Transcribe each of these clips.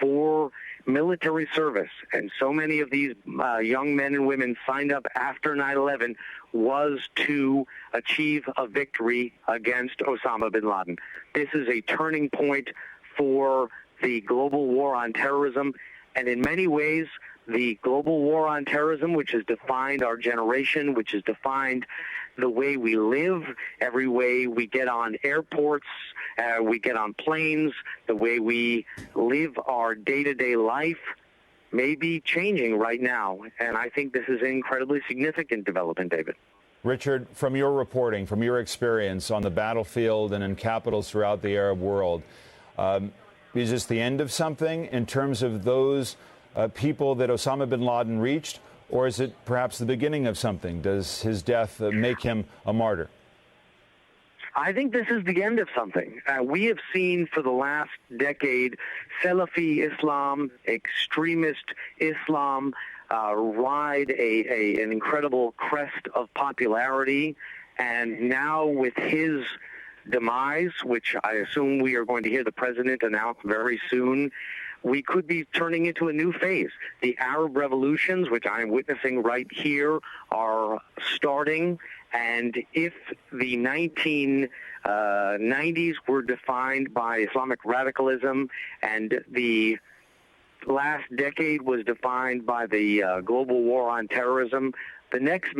for military service, and so many of these young men and women signed up after 9/11, was to achieve a victory against Osama bin Laden. This is a turning point for the global war on terrorism, and in many ways, the global war on terrorism, which has defined our generation, which has defined the way we live, every way we get on airports, we get on planes, the way we live our day-to-day life, may be changing right now. And I think this is an incredibly significant development, David. Richard, from your reporting, from your experience on the battlefield and in capitals throughout the Arab world, is this the end of something in terms of those people that Osama bin Laden reached, or is it perhaps the beginning of something? Does his death make him a martyr? I think this is the end of something. We have seen for the last decade Salafi Islam, extremist Islam, ride an incredible crest of popularity. And now with his demise, which I assume we are going to hear the president announce very soon, we could be turning into a new phase. The Arab revolutions, which I am witnessing right here, are starting. And if the 1990s were defined by Islamic radicalism and the last decade was defined by the global war on terrorism, the next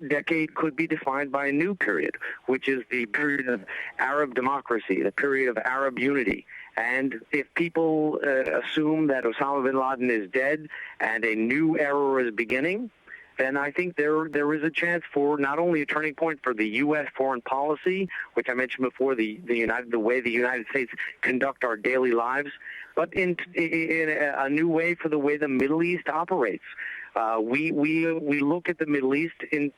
decade could be defined by a new period, which is the period of Arab democracy, the period of Arab unity. And if people assume that Osama bin Laden is dead and a new era is beginning, then I think there is a chance for not only a turning point for the U.S. foreign policy, which I mentioned before, the way the United States conduct our daily lives, but in a new way for the way the Middle East operates. We look at the Middle East in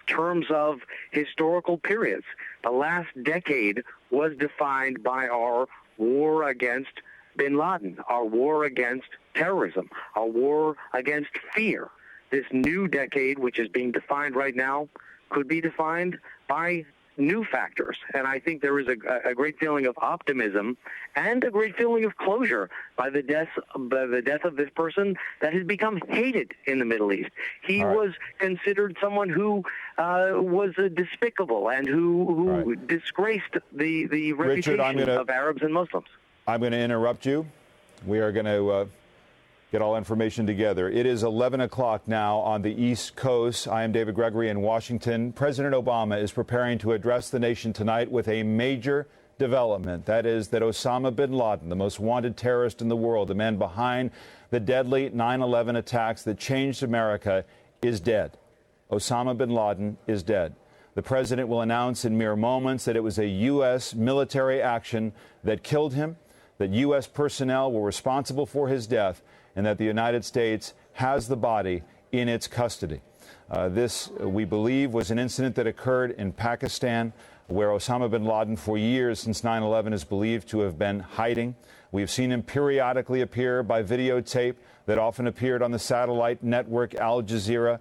terms of historical periods. The last decade was defined by our war against bin Laden, our war against terrorism, our war against fear. This new decade, which is being defined right now, could be defined by new factors. And I think there is a great feeling of optimism and a great feeling of closure by the death of this person that has become hated in the Middle East. He was considered someone who was despicable and who disgraced the reputation of Arabs and Muslims. I'm going to interrupt you. We are going to get all information together. It is 11 o'clock now on the East Coast. I am David Gregory in Washington. President Obama is preparing to address the nation tonight with a major development. That is that Osama bin Laden, the most wanted terrorist in the world, the man behind the deadly 9/11 attacks that changed America, is dead. Osama bin Laden is dead. The president will announce in mere moments that it was a U.S. military action that killed him, that U.S. personnel were responsible for his death, and that the United States has the body in its custody. This, we believe, was an incident that occurred in Pakistan, where Osama bin Laden, for years since 9/11, is believed to have been hiding. We've seen him periodically appear by videotape that often appeared on the satellite network Al Jazeera,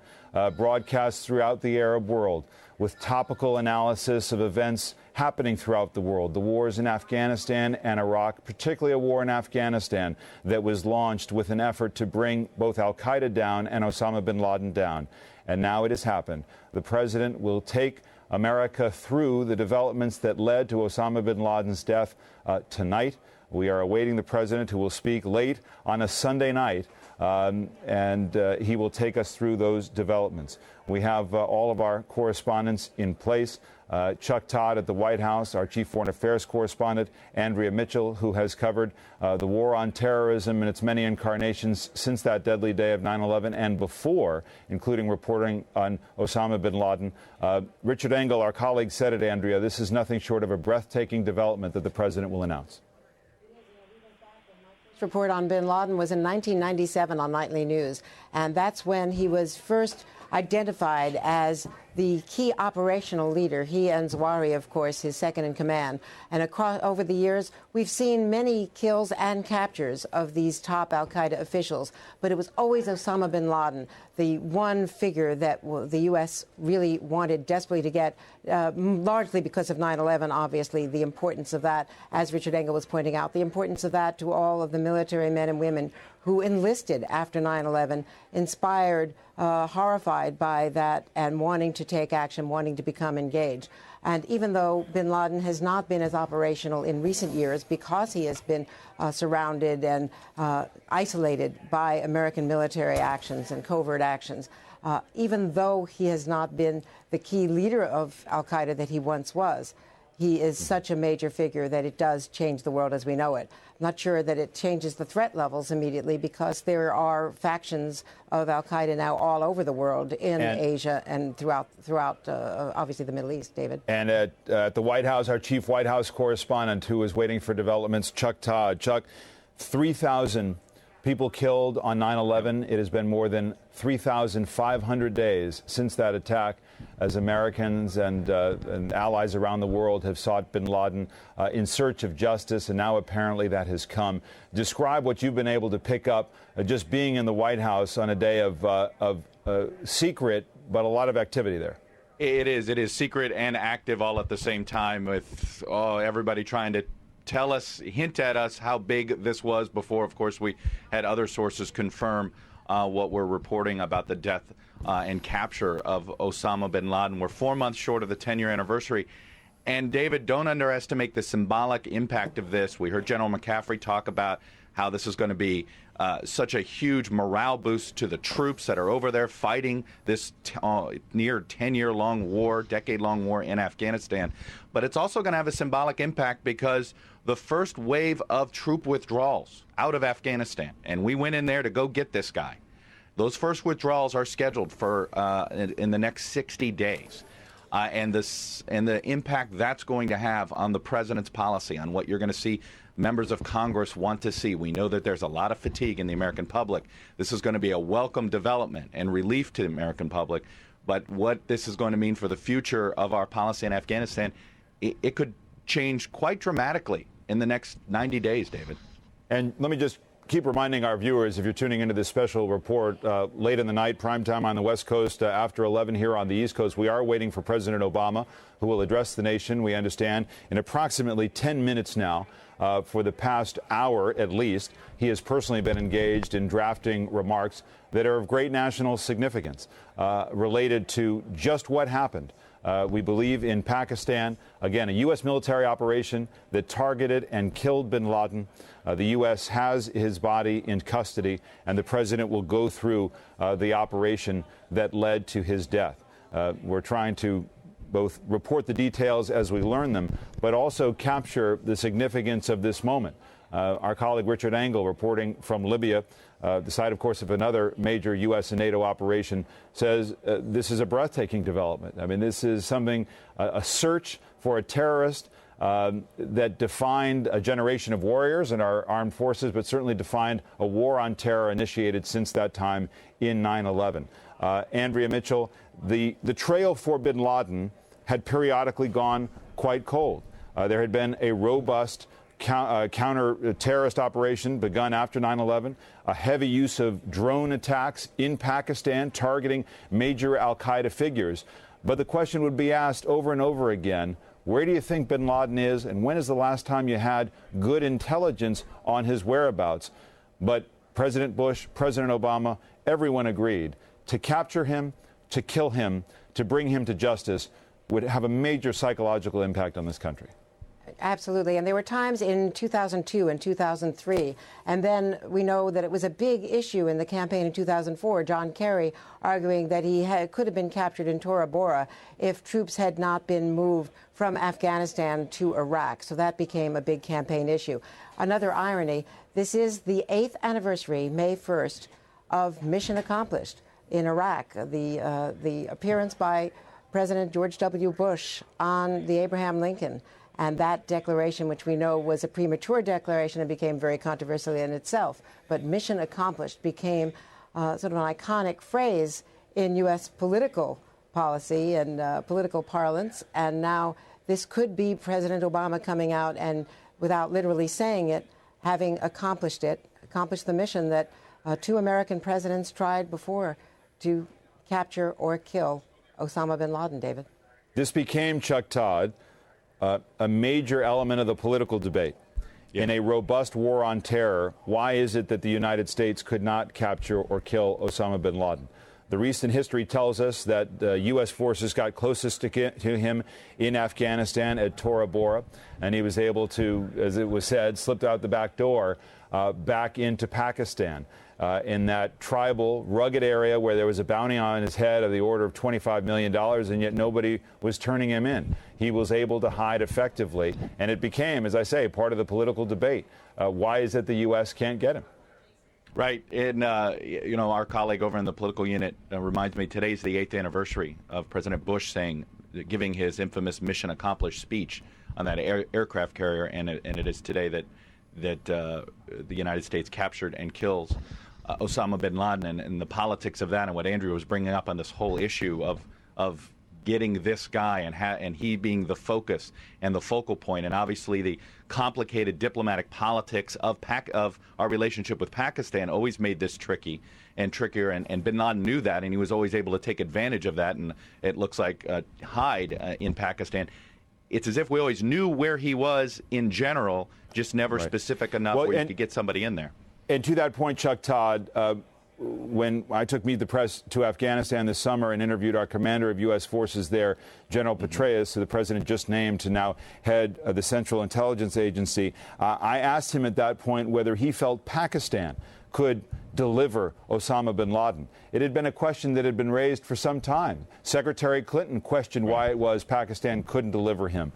broadcast throughout the Arab world, with topical analysis of events happening throughout the world, the wars in Afghanistan and Iraq, particularly a war in Afghanistan that was launched with an effort to bring both al-Qaeda down and Osama bin Laden down. And now it has happened. The president will take America through the developments that led to Osama bin Laden's death tonight. We are awaiting the president, who will speak late on a Sunday night, and he will take us through those developments. We have all of our correspondents in place. Chuck Todd at the White House, our chief foreign affairs correspondent, Andrea Mitchell, who has covered the war on terrorism and its many incarnations since that deadly day of 9/11 and before, including reporting on Osama bin Laden. Richard Engel, our colleague, said it, Andrea, this is nothing short of a breathtaking development that the president will announce. Report on bin Laden was in 1997 on Nightly News, and that's when he was first identified as the key operational leader. He and Zawahiri, of course, his second in command. And over the years, we've seen many kills and captures of these top al-Qaeda officials. But it was always Osama bin Laden, the one figure that the U.S. really wanted desperately to get, largely because of 9/11, obviously, the importance of that, as Richard Engel was pointing out, the importance of that to all of the military men and women who enlisted after 9/11, inspired, horrified by that, and wanting to take action, wanting to become engaged. And even though bin Laden has not been as operational in recent years because he has been surrounded and isolated by American military actions and covert actions, even though he has not been the key leader of al-Qaeda that he once was, he is such a major figure that it does change the world as we know it. I'm not sure that it changes the threat levels immediately because there are factions of al-Qaeda now all over the world in Asia and throughout obviously the Middle East, David. And at the White House, our chief White House correspondent who is waiting for developments, Chuck Todd. Chuck, 3,000 people killed on 9/11. It has been more than 3,500 days since that attack, as Americans and allies around the world have sought bin Laden in search of justice, and now apparently that has come. Describe what you've been able to pick up just being in the White House on a day of secret, but a lot of activity there. It is secret and active all at the same time, with everybody trying to hint at us how big this was before, of course, we had other sources confirm what we're reporting about the death and capture of Osama bin Laden. We're 4 months short of the 10-year anniversary. And, David, don't underestimate the symbolic impact of this. We heard General McCaffrey talk about how this is going to be such a huge morale boost to the troops that are over there fighting this near 10-year-long war, decade-long war in Afghanistan. But it's also going to have a symbolic impact because the first wave of troop withdrawals out of Afghanistan, and we went in there to go get this guy, those first withdrawals are scheduled for in the next 60 days. And the impact that's going to have on the president's policy, on what you're going to see members of Congress want to see. We know that there's a lot of fatigue in the American public. This is going to be a welcome development and relief to the American public. But what this is going to mean for the future of our policy in Afghanistan, it could change quite dramatically in the next 90 days, David. And let me just keep reminding our viewers, if you're tuning into this special report late in the night, prime time on the West Coast, after 11 here on the East Coast, we are waiting for President Obama, who will address the nation, we understand, in approximately 10 minutes now. For the past hour, at least, he has personally been engaged in drafting remarks that are of great national significance related to just what happened. We believe in Pakistan, again, a U.S. military operation that targeted and killed bin Laden. The U.S. has his body in custody, and the president will go through the operation that led to his death. We're trying to both report the details as we learn them, but also capture the significance of this moment. Our colleague Richard Engel, reporting from Libya, the site, of course, of another major U.S. and NATO operation, says this is a breathtaking development. I mean, this is something, a search for a terrorist that defined a generation of warriors in our armed forces, but certainly defined a war on terror initiated since that time in 9/11. Andrea Mitchell, the trail for bin Laden had periodically gone quite cold. There had been a robust counter-terrorist operation begun after 9/11, a heavy use of drone attacks in Pakistan targeting major al-Qaeda figures. But the question would be asked over and over again, where do you think bin Laden is, and when is the last time you had good intelligence on his whereabouts? But President Bush, President Obama, everyone agreed to capture him, to kill him, to bring him to justice would have a major psychological impact on this country. Absolutely. And there were times in 2002 and 2003, and then we know that it was a big issue in the campaign in 2004, John Kerry arguing that he could have been captured in Tora Bora if troops had not been moved from Afghanistan to Iraq. So that became a big campaign issue. Another irony, this is the 8th anniversary, May 1st, of Mission Accomplished in Iraq, the appearance by President George W. Bush on the Abraham Lincoln. And that declaration, which we know was a premature declaration and became very controversial in itself, but mission accomplished became sort of an iconic phrase in U.S. political policy and political parlance. And now this could be President Obama coming out and, without literally saying it, having accomplished the mission that two American presidents tried before to capture or kill Osama bin Laden, David. This became, Chuck Todd, a major element of the political debate. In a robust war on terror, why is it that the United States could not capture or kill Osama bin Laden? The recent history tells us that U.S. forces got closest to him in Afghanistan at Tora Bora, and he was able to, as it was said, slipped out the back door back into Pakistan. In that tribal, rugged area where there was a bounty on his head of the order of $25 million, and yet nobody was turning him in. He was able to hide effectively, and it became, as I say, part of the political debate. Why is it the U.S. can't get him? Right. And, our colleague over in the political unit reminds me today's the 8th anniversary of President Bush giving his infamous mission accomplished speech on that aircraft carrier, and it is today that the United States captured and kills Osama bin Laden, and the politics of that, and what Andrew was bringing up on this whole issue of getting this guy and he being the focus and the focal point, and obviously the complicated diplomatic politics of our relationship with Pakistan always made this tricky and trickier, and bin Laden knew that, and he was always able to take advantage of that, and it looks like hide in Pakistan. It's as if we always knew where he was in general, just never specific enough where you could get somebody in there. And to that point, Chuck Todd, when I took Meet the Press to Afghanistan this summer and interviewed our commander of U.S. forces there, General Petraeus, who the president just named to now head the Central Intelligence Agency, I asked him at that point whether he felt Pakistan could deliver Osama bin Laden. It had been a question that had been raised for some time. Secretary Clinton questioned why it was Pakistan couldn't deliver him.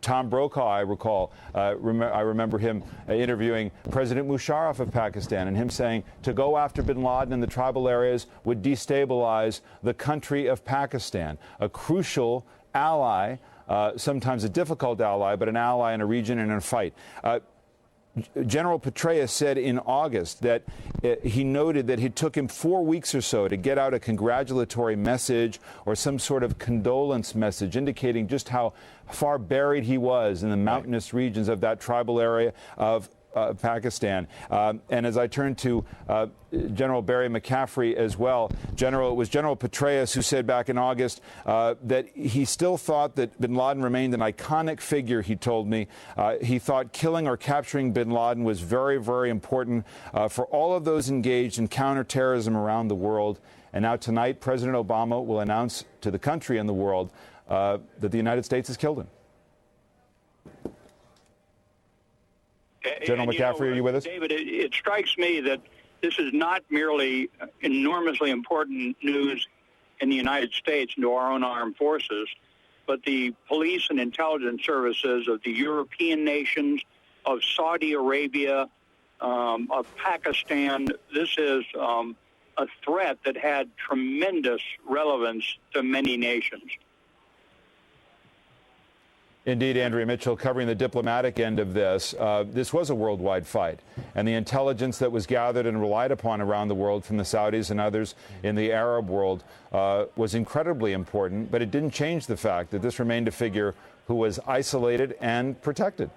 Tom Brokaw, I recall, I remember him interviewing President Musharraf of Pakistan and him saying to go after bin Laden in the tribal areas would destabilize the country of Pakistan, a crucial ally, sometimes a difficult ally, but an ally in a region and in a fight. General Petraeus said in August that he noted that it took him 4 weeks or so to get out a congratulatory message or some sort of condolence message indicating just how far buried he was in the mountainous regions of that tribal area of Pakistan. And as I turn to General Barry McCaffrey as well, it was General Petraeus who said back in August that he still thought that bin Laden remained an iconic figure, he told me. He thought killing or capturing bin Laden was very, very important for all of those engaged in counterterrorism around the world. And now tonight, President Obama will announce to the country and the world that the United States has killed him. General McCaffrey, are you with us? David, it strikes me that this is not merely enormously important news in the United States and to our own armed forces, but the police and intelligence services of the European nations, of Saudi Arabia, of Pakistan. This is a threat that had tremendous relevance to many nations. Indeed, Andrea Mitchell, covering the diplomatic end of this. This was a worldwide fight, and the intelligence that was gathered and relied upon around the world from the Saudis and others in the Arab world was incredibly important, but it didn't change the fact that this remained a figure who was isolated and protected.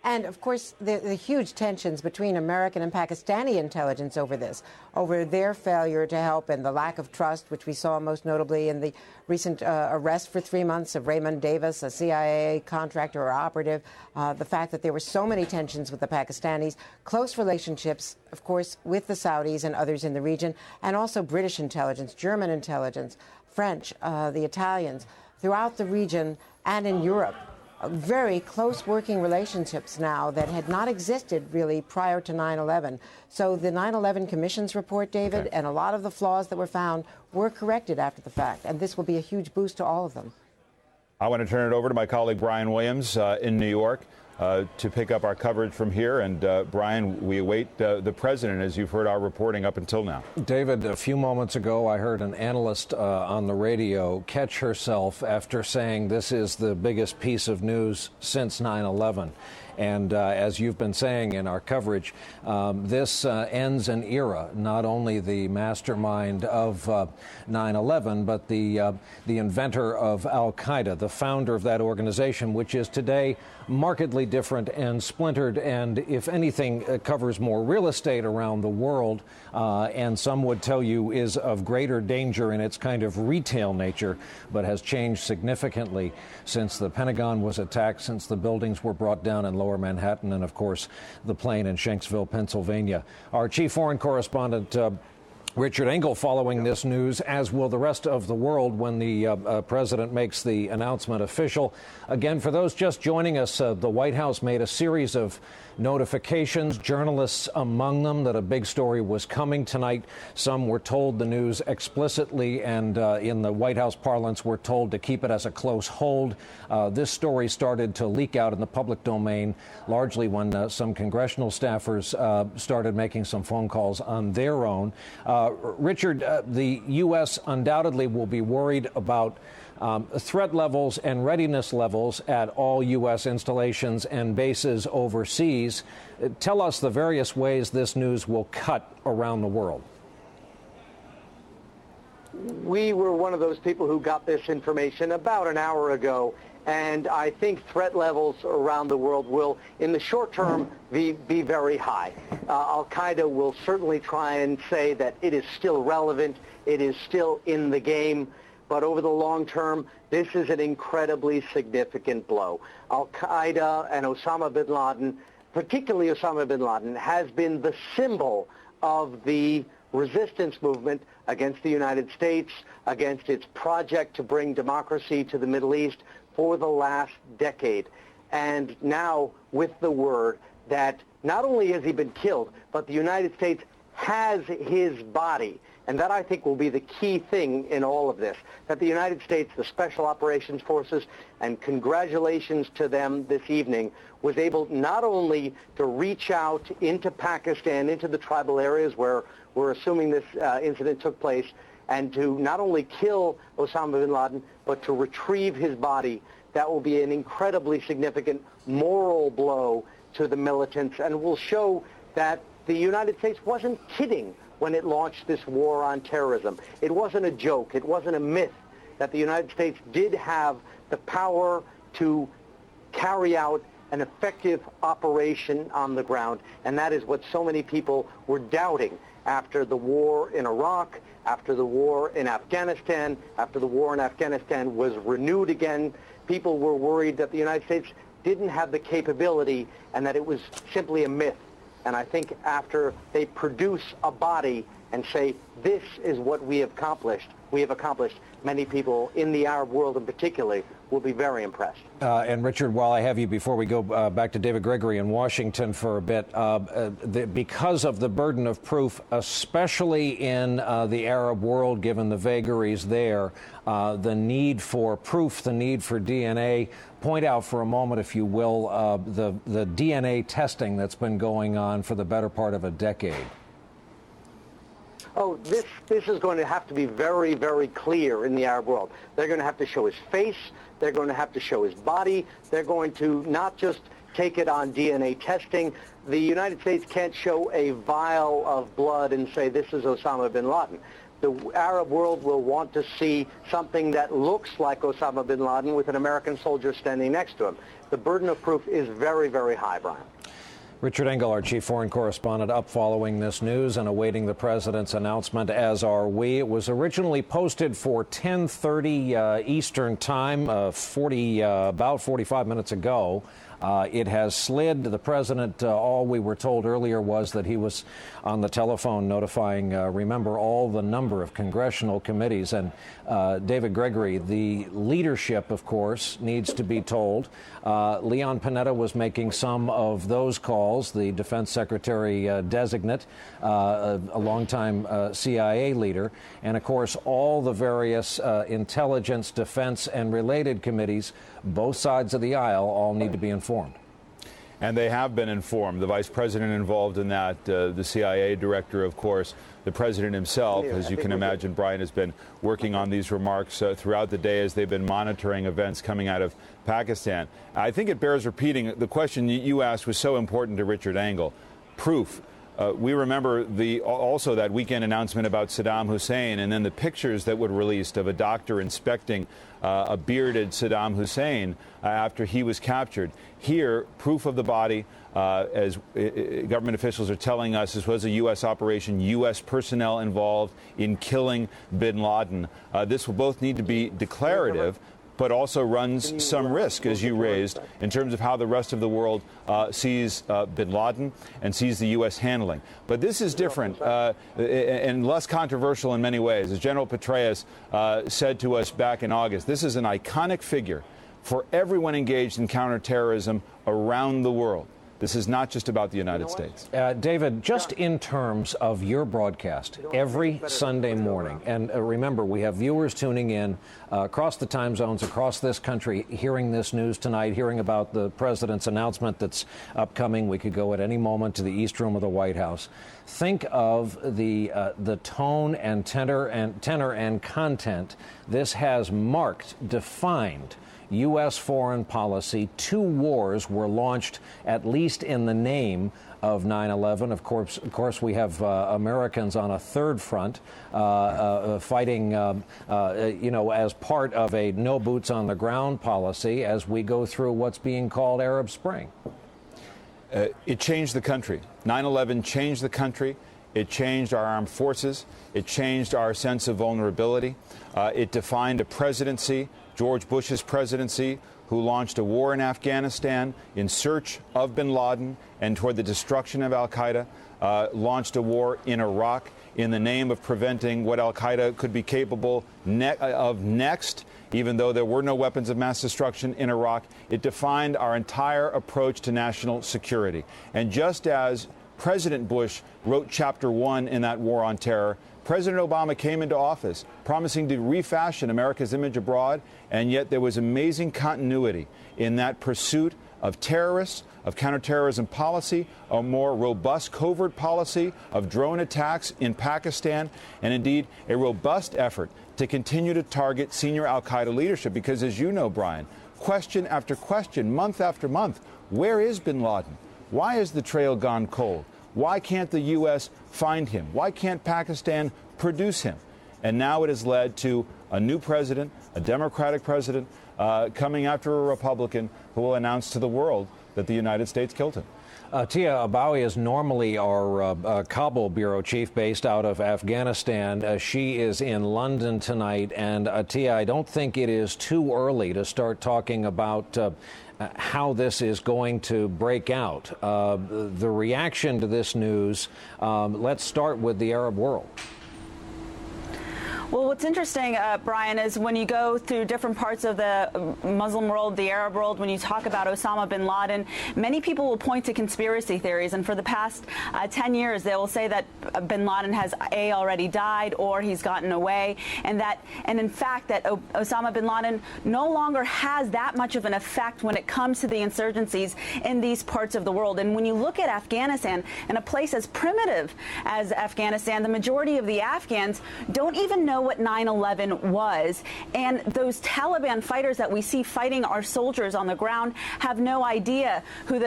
And, of course, the huge tensions between American and Pakistani intelligence over this, over their failure to help and the lack of trust, which we saw most notably in the recent arrest for 3 months of Raymond Davis, a CIA contractor or operative, the fact that there were so many tensions with the Pakistanis, close relationships, of course, with the Saudis and others in the region, and also British intelligence, German intelligence, French, the Italians, throughout the region and in Europe. Very close working relationships now that had not existed really prior to 9/11. So the 9/11 Commission's report, David, and a lot of the flaws that were found were corrected after the fact. And this will be a huge boost to all of them. I want to turn it over to my colleague Brian Williams in New York to pick up our coverage from here. And Brian, we await the president, as you've heard our reporting up until now. David, a few moments ago, I heard an analyst on the radio catch herself after saying this is the biggest piece of news since 9/11. And as you've been saying in our coverage, this ends an era, not only the mastermind of 9/11, but the inventor of al-Qaeda, the founder of that organization, which is today markedly different and splintered, and if anything, covers more real estate around the world, and some would tell you is of greater danger in its kind of retail nature, but has changed significantly since the Pentagon was attacked, since the buildings were brought down in Lower Manhattan, and of course the plane in Shanksville, Pennsylvania. Our chief foreign correspondent, Richard Engel, following this news, as will the rest of the world when the president makes the announcement official. Again, for those just joining us, the White House made a series of notifications, journalists among them, that a big story was coming tonight. Some were told the news explicitly, and in the White House parlance were told to keep it as a close hold. This story started to leak out in the public domain, largely when some congressional staffers started making some phone calls on their own. Richard, the U.S. undoubtedly will be worried about threat levels and readiness levels at all U.S. installations and bases overseas. Tell us the various ways this news will cut around the world. We were one of those people who got this information about an hour ago, and I think threat levels around the world will, in the short term, be very high. Al-Qaeda will certainly try and say that it is still relevant, it is still in the game, but over the long term, this is an incredibly significant blow. Al-Qaeda and Osama bin Laden, particularly Osama bin Laden, has been the symbol of the resistance movement against the United States, against its project to bring democracy to the Middle East for the last decade. And now with the word that not only has he been killed, but the United States has his body. And that, I think, will be the key thing in all of this, that the United States, the Special Operations Forces, and congratulations to them this evening, was able not only to reach out into Pakistan, into the tribal areas where we're assuming this incident took place, and to not only kill Osama bin Laden, but to retrieve his body. That will be an incredibly significant moral blow to the militants, and will show that the United States wasn't kidding when it launched this war on terrorism. It wasn't a joke. It wasn't a myth that the United States did have the power to carry out an effective operation on the ground, and that is what so many people were doubting after the war in Iraq, after the war in Afghanistan, after the war in Afghanistan was renewed again. People were worried that the United States didn't have the capability and that it was simply a myth. And I think after they produce a body and say, this is what we have accomplished, many people in the Arab world in particular will be very impressed. And Richard, while I have you, before we go back to David Gregory in Washington for a bit, because of the burden of proof, especially in the Arab world, given the vagaries there, the need for proof, the need for DNA, point out for a moment, if you will, the DNA testing that's been going on for the better part of a decade. Oh, this is going to have to be very, very clear in the Arab world. They're going to have to show his face. They're going to have to show his body. They're going to not just take it on DNA testing. The United States can't show a vial of blood and say this is Osama bin Laden. The Arab world will want to see something that looks like Osama bin Laden with an American soldier standing next to him. The burden of proof is very, very high, Brian. Richard Engel, our chief foreign correspondent, up following this news and awaiting the president's announcement, as are we. It was originally posted for 10:30 Eastern time, about 45 minutes ago. It has slid. The president, all we were told earlier was that he was on the telephone notifying, remember, all the number of congressional committees. And David Gregory, the leadership, of course, needs to be told. Leon Panetta was making some of those calls, the defense secretary designate, a longtime CIA leader. And, of course, all the various intelligence, defense, and related committees, both sides of the aisle, all need to be informed. And they have been informed. The vice president involved in that, the CIA director, of course, the president himself, as you can imagine, Brian, has been working on these remarks throughout the day as they've been monitoring events coming out of Pakistan. I think it bears repeating. The question you asked was so important to Richard Engel. Proof. We remember also that weekend announcement about Saddam Hussein, and then the pictures that were released of a doctor inspecting a bearded Saddam Hussein after he was captured. Here, proof of the body, as government officials are telling us, this was a U.S. operation, U.S. personnel involved in killing bin Laden. This will both need to be declarative, but also runs some risk, as you raised, in terms of how the rest of the world sees bin Laden and sees the U.S. handling. But this is different and less controversial in many ways. As General Petraeus said to us back in August, this is an iconic figure for everyone engaged in counterterrorism around the world. This is not just about the United States. David, just in terms of your broadcast every Sunday morning, and remember, we have viewers tuning in across the time zones, across this country, hearing this news tonight, hearing about the president's announcement that's upcoming. We could go at any moment to the East Room of the White House. Think of the tone and tenor and content. This has marked, defined U.S. foreign policy. 2 wars were launched, at least in the name of 9/11. Of course, we have Americans on a third front fighting, as part of a no boots on the ground policy as we go through what's being called Arab Spring. It changed the country. 9/11 changed the country. It changed our armed forces. It changed our sense of vulnerability. It defined a presidency, George Bush's presidency, who launched a war in Afghanistan in search of bin Laden and toward the destruction of al-Qaeda, launched a war in Iraq in the name of preventing what al-Qaeda could be capable of next, even though there were no weapons of mass destruction in Iraq. It defined our entire approach to national security. And just as President Bush wrote Chapter 1 in that war on terror, President Obama came into office promising to refashion America's image abroad, and yet there was amazing continuity in that pursuit of terrorists, of counterterrorism policy, a more robust covert policy of drone attacks in Pakistan, and indeed a robust effort to continue to target senior al-Qaeda leadership. Because as you know, Brian, question after question, month after month, where is bin Laden? Why has the trail gone cold? Why can't the U.S. find him? Why can't Pakistan produce him? And now it has led to a new president, a Democratic president, coming after a Republican who will announce to the world that the United States killed him. Tia Abawi is normally our Kabul bureau chief based out of Afghanistan. She is in London tonight. And Tia, I don't think it is too early to start talking about how this is going to break out. The reaction to this news, let's start with the Arab world. Well, what's interesting, Brian, is when you go through different parts of the Muslim world, the Arab world, when you talk about Osama bin Laden, many people will point to conspiracy theories. And for the past 10 years, they will say that bin Laden has already died or he's gotten away. And in fact, that Osama bin Laden no longer has that much of an effect when it comes to the insurgencies in these parts of the world. And when you look at Afghanistan, in a place as primitive as Afghanistan, the majority of the Afghans don't even know what 9/11 was, and those Taliban fighters that we see fighting our soldiers on the ground have no idea who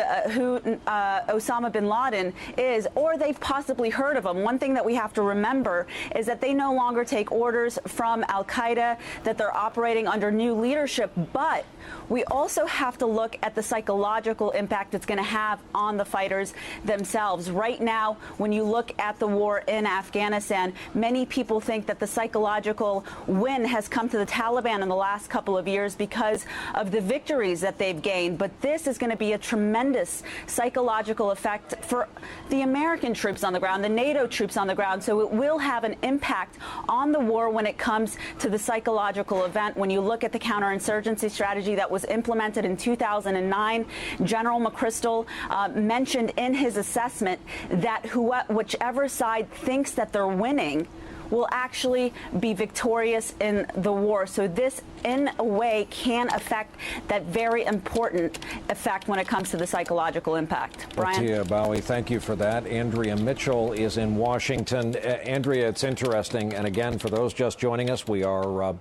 Osama bin Laden is, or they've possibly heard of him. One thing that we have to remember is that they no longer take orders from al-Qaeda, that they're operating under new leadership, but we also have to look at the psychological impact it's going to have on the fighters themselves. Right now, when you look at the war in Afghanistan, many people think that the psychological win has come to the Taliban in the last couple of years because of the victories that they've gained. But this is going to be a tremendous psychological effect for the American troops on the ground, the NATO troops on the ground. So it will have an impact on the war when it comes to the psychological event. When you look at the counterinsurgency strategy that was implemented in 2009, General McChrystal mentioned in his assessment that whichever side thinks that they're winning will actually be victorious in the war. So this, in a way, can affect that very important effect when it comes to the psychological impact. Brian? Tia Bowie, thank you for that. Andrea Mitchell is in Washington. Andrea, it's interesting. And again, for those just joining us, we are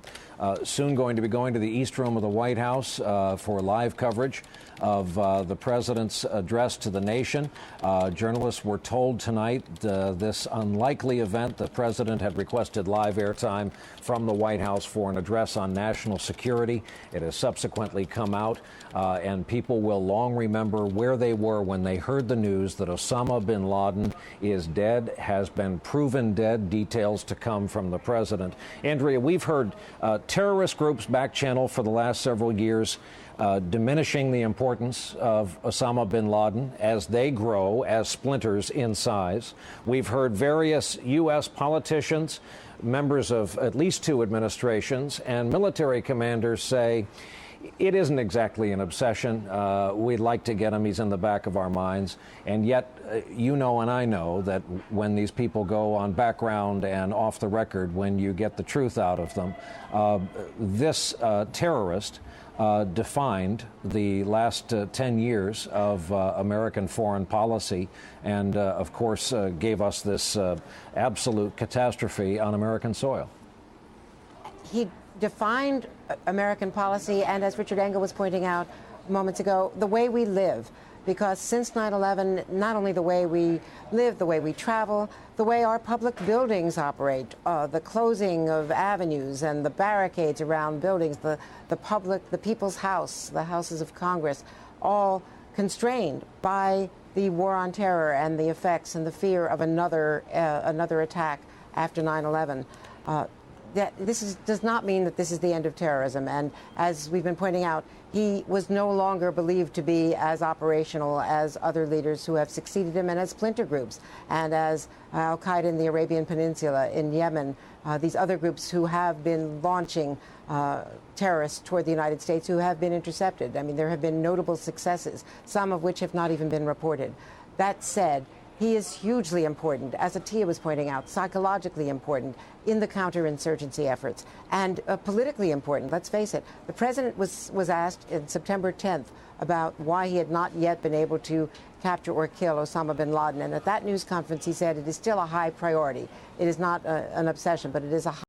soon going to be going to the East Room of the White House for live coverage of the president's address to the nation. Journalists were told tonight this unlikely event, the president had requested live airtime from the White House for an address on national security. It has subsequently come out, and people will long remember where they were when they heard the news that Osama bin Laden is dead, has been proven dead. Details to come from the president. Andrea, we've heard terrorist groups back channel for the last several years diminishing the importance of Osama bin Laden as they grow as splinters in size. We've heard various U.S. politicians, members of at least two administrations, and military commanders say it isn't exactly an obsession. We'd like to get him. He's in the back of our minds. And yet, you know and I know that when these people go on background and off the record, when you get the truth out of them, this terrorist defined the last 10 years of American foreign policy and, of course, gave us this absolute catastrophe on American soil. He defined American policy and, as Richard Engel was pointing out moments ago, the way we live. Because since 9/11, not only the way we live, the way we travel, the way our public buildings operate, the closing of avenues and the barricades around buildings, the people's house, the houses of Congress, all constrained by the war on terror and the effects and the fear of another attack after 9/11. Does not mean that this is the end of terrorism. And as we've been pointing out, he was no longer believed to be as operational as other leaders who have succeeded him and as splinter groups and as al-Qaeda in the Arabian Peninsula, in Yemen, these other groups who have been launching terrorists toward the United States who have been intercepted. I mean, there have been notable successes, some of which have not even been reported. That said, he is hugely important, as Atiya was pointing out, psychologically important in the counterinsurgency efforts, and politically important. Let's face it. The president was asked in September 10th about why he had not yet been able to capture or kill Osama bin Laden. And at that news conference, he said it is still a high priority. It is not an obsession, but it is a high